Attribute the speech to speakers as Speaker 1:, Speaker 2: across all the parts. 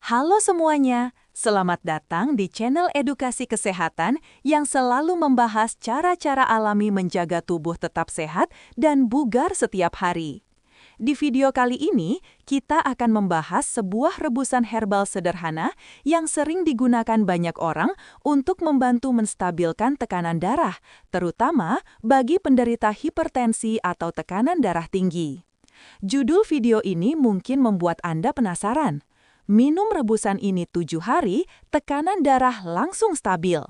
Speaker 1: Halo semuanya, selamat datang di channel Edukasi Kesehatan yang selalu membahas cara-cara alami menjaga tubuh tetap sehat dan bugar setiap hari. Di video kali ini, kita akan membahas sebuah rebusan herbal sederhana yang sering digunakan banyak orang untuk membantu menstabilkan tekanan darah, terutama bagi penderita hipertensi atau tekanan darah tinggi. Judul video ini mungkin membuat Anda penasaran. Minum rebusan ini 7 hari, tekanan darah langsung stabil.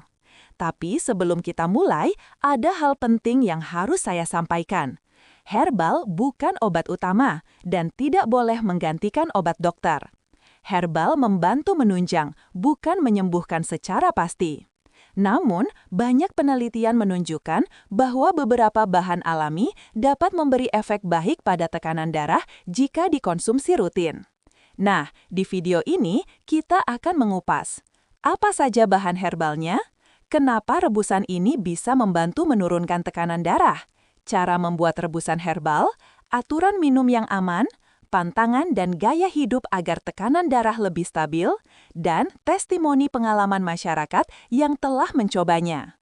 Speaker 1: Tapi sebelum kita mulai, ada hal penting yang harus saya sampaikan. Herbal bukan obat utama dan tidak boleh menggantikan obat dokter. Herbal membantu menunjang, bukan menyembuhkan secara pasti. Namun, banyak penelitian menunjukkan bahwa beberapa bahan alami dapat memberi efek baik pada tekanan darah jika dikonsumsi rutin. Nah, di video ini kita akan mengupas apa saja bahan herbalnya, kenapa rebusan ini bisa membantu menurunkan tekanan darah, cara membuat rebusan herbal, aturan minum yang aman, pantangan dan gaya hidup agar tekanan darah lebih stabil, dan testimoni pengalaman masyarakat yang telah mencobanya.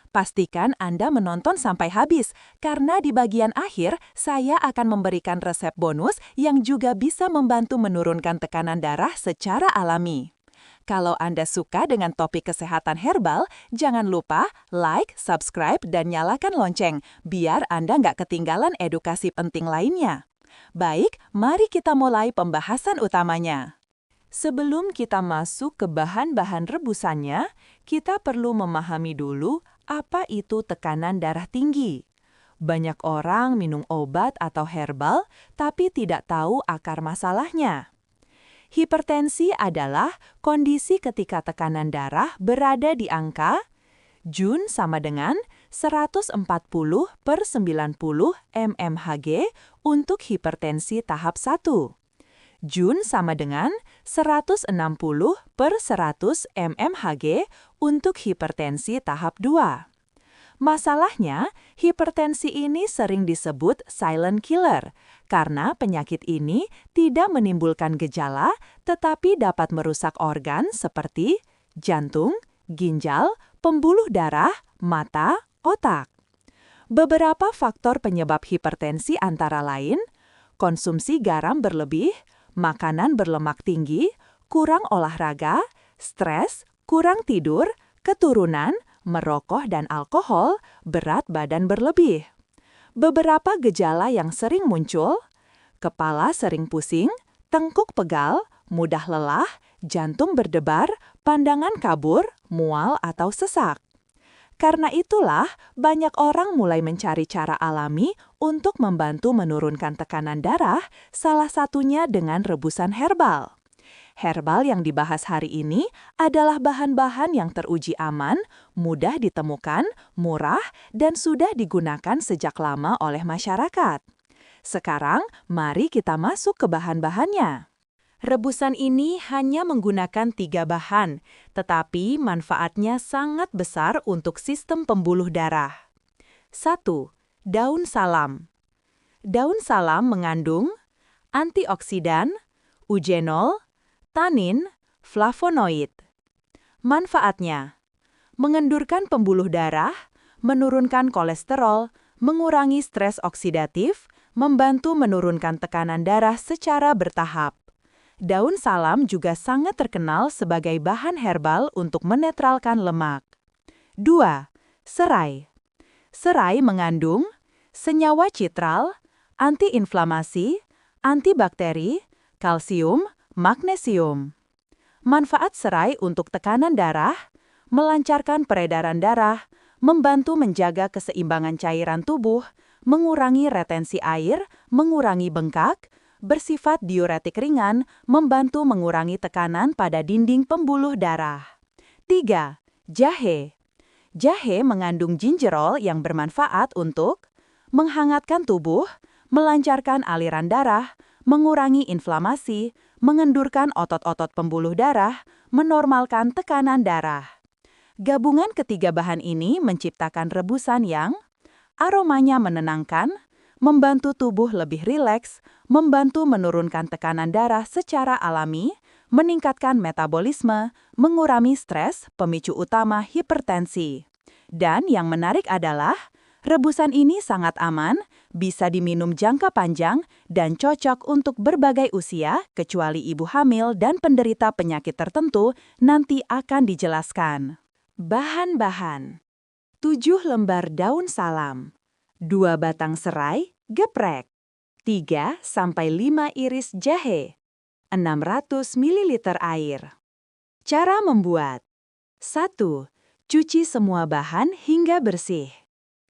Speaker 1: Pastikan Anda menonton sampai habis, karena di bagian akhir saya akan memberikan resep bonus yang juga bisa membantu menurunkan tekanan darah secara alami. Kalau Anda suka dengan topik kesehatan herbal, jangan lupa like, subscribe, dan nyalakan lonceng, biar Anda nggak ketinggalan edukasi penting lainnya. Baik, mari kita mulai pembahasan utamanya. Sebelum kita masuk ke bahan-bahan rebusannya, kita perlu memahami dulu apa itu tekanan darah tinggi. Banyak orang minum obat atau herbal, tapi tidak tahu akar masalahnya. Hipertensi adalah kondisi ketika tekanan darah berada di angka Jun sama dengan 140/90 mmHg untuk hipertensi tahap 1. Jun sama dengan 160/100 mmHg untuk hipertensi tahap 2. Masalahnya, hipertensi ini sering disebut silent killer karena penyakit ini tidak menimbulkan gejala tetapi dapat merusak organ seperti jantung, ginjal, pembuluh darah, mata, otak. Beberapa faktor penyebab hipertensi antara lain konsumsi garam berlebih, makanan berlemak tinggi, kurang olahraga, stres, kurang tidur, keturunan, merokok dan alkohol, berat badan berlebih. Beberapa gejala yang sering muncul, kepala sering pusing, tengkuk pegal, mudah lelah, jantung berdebar, pandangan kabur, mual atau sesak. Karena itulah, banyak orang mulai mencari cara alami untuk membantu menurunkan tekanan darah, salah satunya dengan rebusan herbal. Herbal yang dibahas hari ini adalah bahan-bahan yang teruji aman, mudah ditemukan, murah, dan sudah digunakan sejak lama oleh masyarakat. Sekarang, mari kita masuk ke bahan-bahannya. Rebusan ini hanya menggunakan 3 bahan, tetapi manfaatnya sangat besar untuk sistem pembuluh darah. 1. Daun salam. Daun salam mengandung antioksidan, eugenol, tanin, flavonoid. Manfaatnya: mengendurkan pembuluh darah, menurunkan kolesterol, mengurangi stres oksidatif, membantu menurunkan tekanan darah secara bertahap. Daun salam juga sangat terkenal sebagai bahan herbal untuk menetralkan lemak. 2. Serai. Serai mengandung senyawa citral, antiinflamasi, antibakteri, kalsium, magnesium. Manfaat serai untuk tekanan darah, melancarkan peredaran darah, membantu menjaga keseimbangan cairan tubuh, mengurangi retensi air, mengurangi bengkak, bersifat diuretik ringan, membantu mengurangi tekanan pada dinding pembuluh darah. 3. Jahe. Jahe mengandung gingerol yang bermanfaat untuk menghangatkan tubuh, melancarkan aliran darah, mengurangi inflamasi, mengendurkan otot-otot pembuluh darah, menormalkan tekanan darah. Gabungan ketiga bahan ini menciptakan rebusan yang aromanya menenangkan, membantu tubuh lebih rileks, membantu menurunkan tekanan darah secara alami, meningkatkan metabolisme, mengurangi stres, pemicu utama hipertensi. Dan yang menarik adalah, rebusan ini sangat aman, bisa diminum jangka panjang, dan cocok untuk berbagai usia, kecuali ibu hamil dan penderita penyakit tertentu, nanti akan dijelaskan. Bahan-bahan: 7 lembar daun salam, 2 batang serai, geprek, 3-5 iris jahe, 600 ml air. Cara membuat: 1. Cuci semua bahan hingga bersih.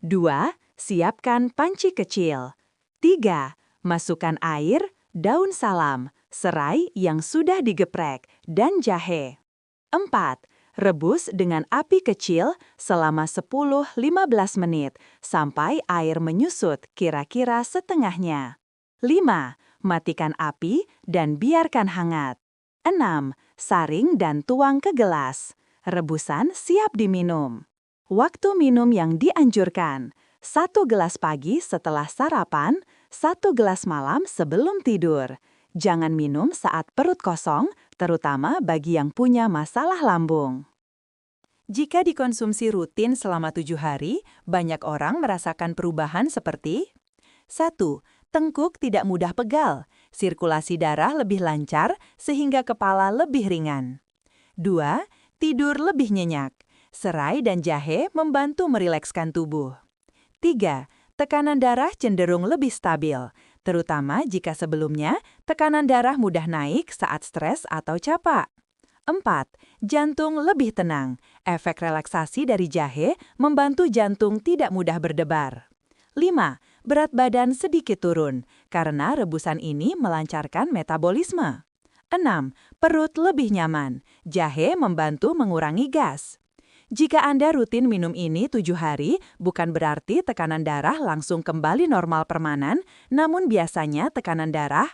Speaker 1: 2. Siapkan panci kecil. 3. Masukkan air, daun salam, serai yang sudah digeprek, dan jahe. 4. Rebus dengan api kecil selama 10-15 menit sampai air menyusut kira-kira setengahnya. 5. Matikan api dan biarkan hangat. 6. Saring dan tuang ke gelas. Rebusan siap diminum. Waktu minum yang dianjurkan: 1 gelas pagi setelah sarapan, 1 gelas malam sebelum tidur. Jangan minum saat perut kosong, terutama bagi yang punya masalah lambung. Jika dikonsumsi rutin selama 7 hari, banyak orang merasakan perubahan seperti: 1. Tengkuk tidak mudah pegal, sirkulasi darah lebih lancar sehingga kepala lebih ringan. 2. Tidur lebih nyenyak, serai dan jahe membantu merilekskan tubuh. 3. Tekanan darah cenderung lebih stabil, terutama jika sebelumnya tekanan darah mudah naik saat stres atau capek. 4. Jantung lebih tenang, efek relaksasi dari jahe membantu jantung tidak mudah berdebar. 5. Berat badan sedikit turun, karena rebusan ini melancarkan metabolisme. 6. Perut lebih nyaman, jahe membantu mengurangi gas. Jika Anda rutin minum ini 7 hari, bukan berarti tekanan darah langsung kembali normal permanen, namun biasanya tekanan darah: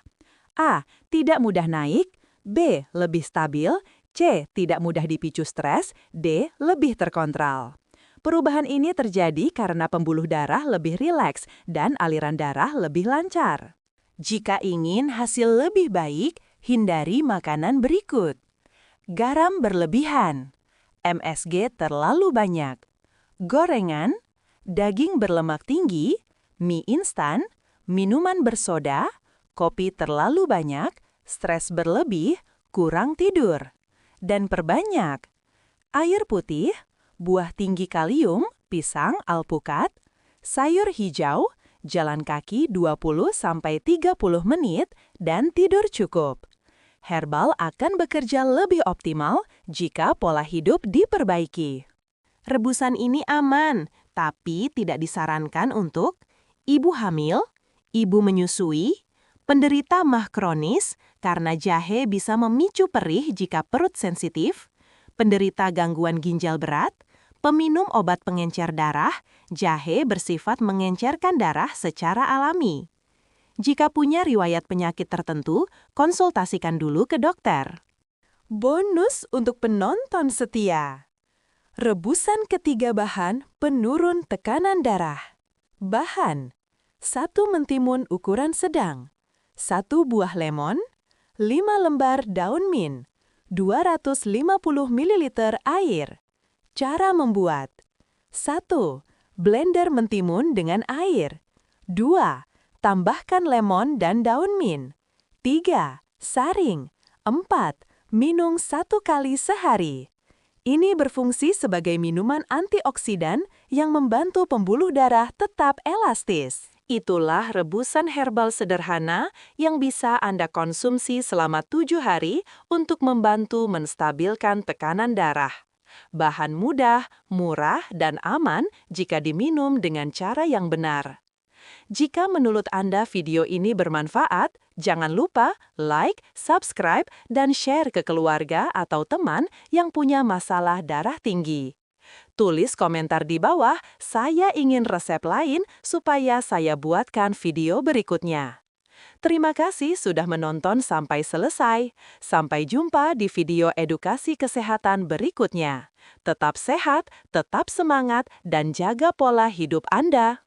Speaker 1: A. Tidak mudah naik, B. Lebih stabil, C. Tidak mudah dipicu stres, D. Lebih terkontrol. Perubahan ini terjadi karena pembuluh darah lebih rileks dan aliran darah lebih lancar. Jika ingin hasil lebih baik, hindari makanan berikut: garam berlebihan, MSG terlalu banyak, gorengan, daging berlemak tinggi, mie instan, minuman bersoda, kopi terlalu banyak, stres berlebih, kurang tidur. Dan perbanyak air putih, buah tinggi kalium, pisang, alpukat, sayur hijau, jalan kaki 20-30 menit, dan tidur cukup. Herbal akan bekerja lebih optimal jika pola hidup diperbaiki. Rebusan ini aman, tapi tidak disarankan untuk ibu hamil, ibu menyusui, penderita MAH kronis karena jahe bisa memicu perih jika perut sensitif, penderita gangguan ginjal berat, peminum obat pengencer darah. Jahe bersifat mengencerkan darah secara alami. Jika punya riwayat penyakit tertentu, konsultasikan dulu ke dokter. Bonus untuk penonton setia: rebusan ketiga bahan penurun tekanan darah. Bahan: 1 mentimun ukuran sedang, 1 buah lemon, 5 lembar daun mint, 250 ml air. Cara membuat: 1. Blender mentimun dengan air. 2. Tambahkan lemon dan daun mint. 3. Saring. 4. Minum 1 kali sehari. Ini berfungsi sebagai minuman antioksidan yang membantu pembuluh darah tetap elastis. Itulah rebusan herbal sederhana yang bisa Anda konsumsi selama 7 hari untuk membantu menstabilkan tekanan darah. Bahan mudah, murah, dan aman jika diminum dengan cara yang benar. Jika menurut Anda video ini bermanfaat, jangan lupa like, subscribe, dan share ke keluarga atau teman yang punya masalah darah tinggi. Tulis komentar di bawah, saya ingin resep lain supaya saya buatkan video berikutnya. Terima kasih sudah menonton sampai selesai. Sampai jumpa di video edukasi kesehatan berikutnya. Tetap sehat, tetap semangat, dan jaga pola hidup Anda.